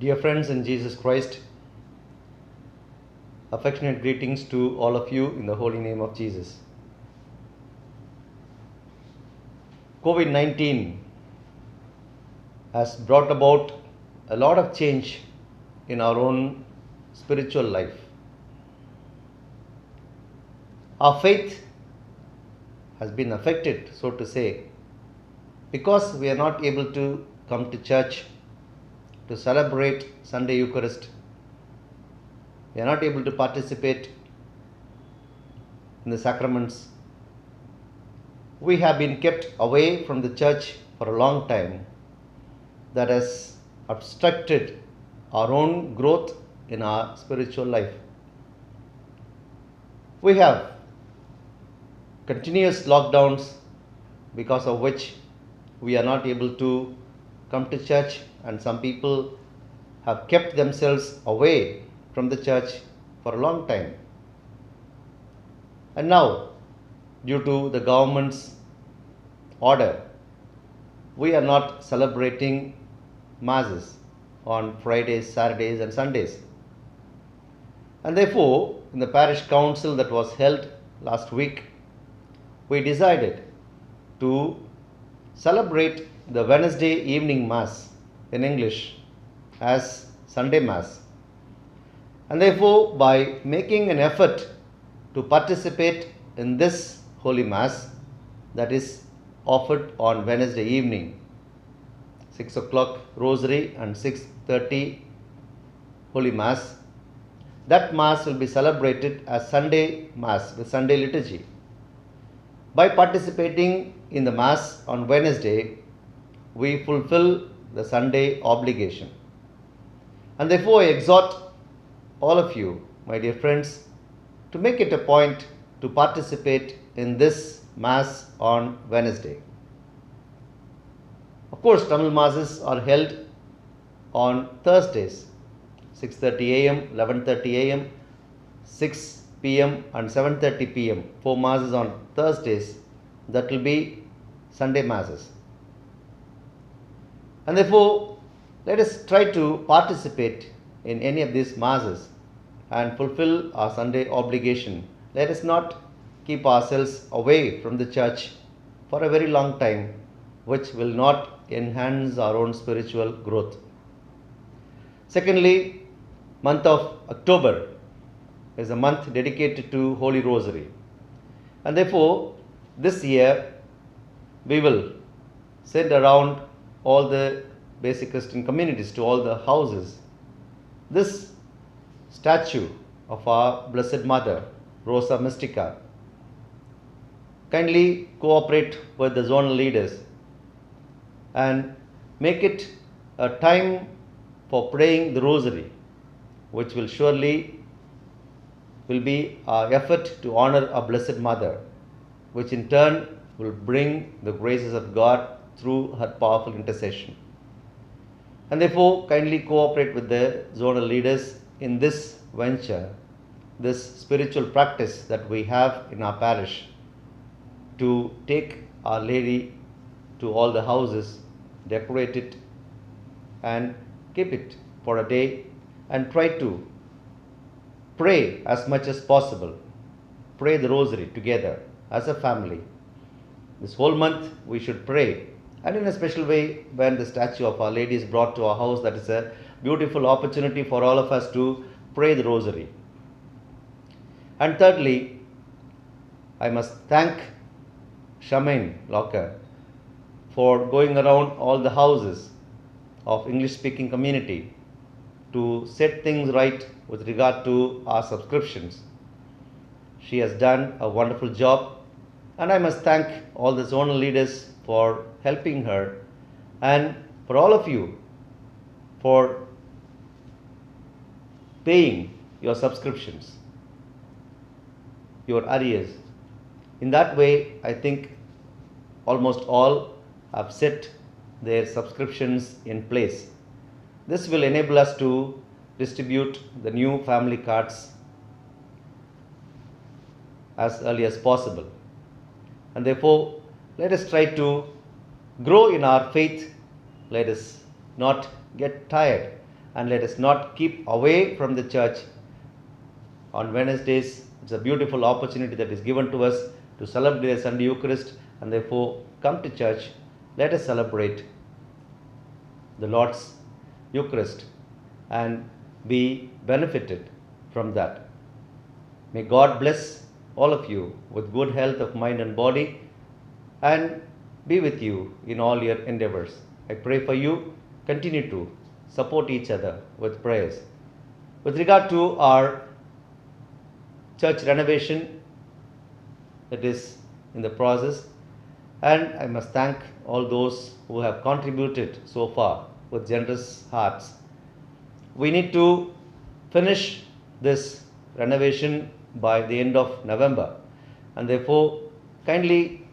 Dear friends in Jesus Christ, affectionate greetings to all of you in the holy name of Jesus. COVID-19 has brought about a lot of change in our own spiritual life. Our faith has been affected, so to say, because we are not able to come to church to celebrate Sunday Eucharist. We are not able to participate in the sacraments. We have been kept away from the church for a long time. That has obstructed our own growth in our spiritual life. We have continuous lockdowns because of which we are not able to come to church, and some people have kept themselves away from the church for a long time. And now, due to the government's order, we are not celebrating masses on Fridays, Saturdays and Sundays. And therefore, in the parish council that was held last week, we decided to celebrate the Wednesday evening Mass in English as Sunday Mass. And therefore, by making an effort to participate in this Holy Mass that is offered on Wednesday evening, 6 o'clock Rosary and 6:30 Holy Mass, that Mass will be celebrated as Sunday Mass with Sunday liturgy. By participating in the Mass on Wednesday, we fulfill the Sunday obligation. And therefore, I exhort all of you, my dear friends, to make it a point to participate in this Mass on Wednesday. Of course, Tamil Masses are held on Thursdays, 6:30 a.m., 11:30 a.m., 6 p.m. and 7:30 p.m. 4 Masses on Thursdays. That will be Sunday Masses. And therefore, let us try to participate in any of these Masses and fulfill our Sunday obligation. Let us not keep ourselves away from the church for a very long time, which will not enhance our own spiritual growth. Secondly, month of October is a month dedicated to Holy Rosary. And therefore, this year, we will send around all the basic Christian communities, to all the houses, this statue of our Blessed Mother, Rosa Mystica. Kindly cooperate with the zonal leaders and make it a time for praying the Rosary, which will surely be our effort to honor our Blessed Mother, which in turn will bring the graces of God through her powerful intercession. And therefore, kindly cooperate with the zonal leaders in this venture, this spiritual practice that we have in our parish, to take Our Lady to all the houses, decorate it and keep it for a day, and try to pray as much as possible. Pray the Rosary together as a family. This whole month we should pray, and in a special way when the statue of Our Lady is brought to our house, that is a beautiful opportunity for all of us to pray the Rosary. And thirdly, I must thank Charmaine Locker for going around all the houses of English-speaking community to set things right with regard to our subscriptions. She has done a wonderful job, and I must thank all the zonal leaders for helping her, and for all of you for paying your subscriptions, your arrears. In that way, I think almost all have set their subscriptions in place. This will enable us to distribute the new family cards as early as possible. And therefore, let us try to grow in our faith. Let us not get tired and let us not keep away from the church. On Wednesdays, it's a beautiful opportunity that is given to us to celebrate the Sunday Eucharist, and therefore come to church. Let us celebrate the Lord's Eucharist and be benefited from that. May God bless all of you with good health of mind and body and be with you in all your endeavors. I pray for you. Continue to support each other with prayers. With regard to our church renovation, it is in the process, and I must thank all those who have contributed so far with generous hearts. We need to finish this renovation by the end of November, and therefore kindly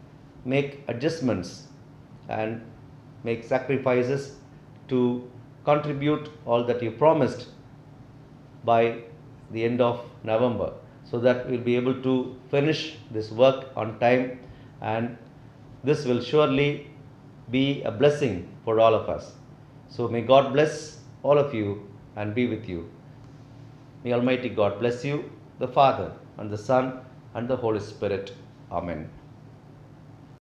make adjustments and make sacrifices to contribute all that you promised by the end of November, so that we'll be able to finish this work on time, and this will surely be a blessing for all of us. So may God bless all of you and be with you. May Almighty God bless you, the Father and the Son and the Holy Spirit. Amen.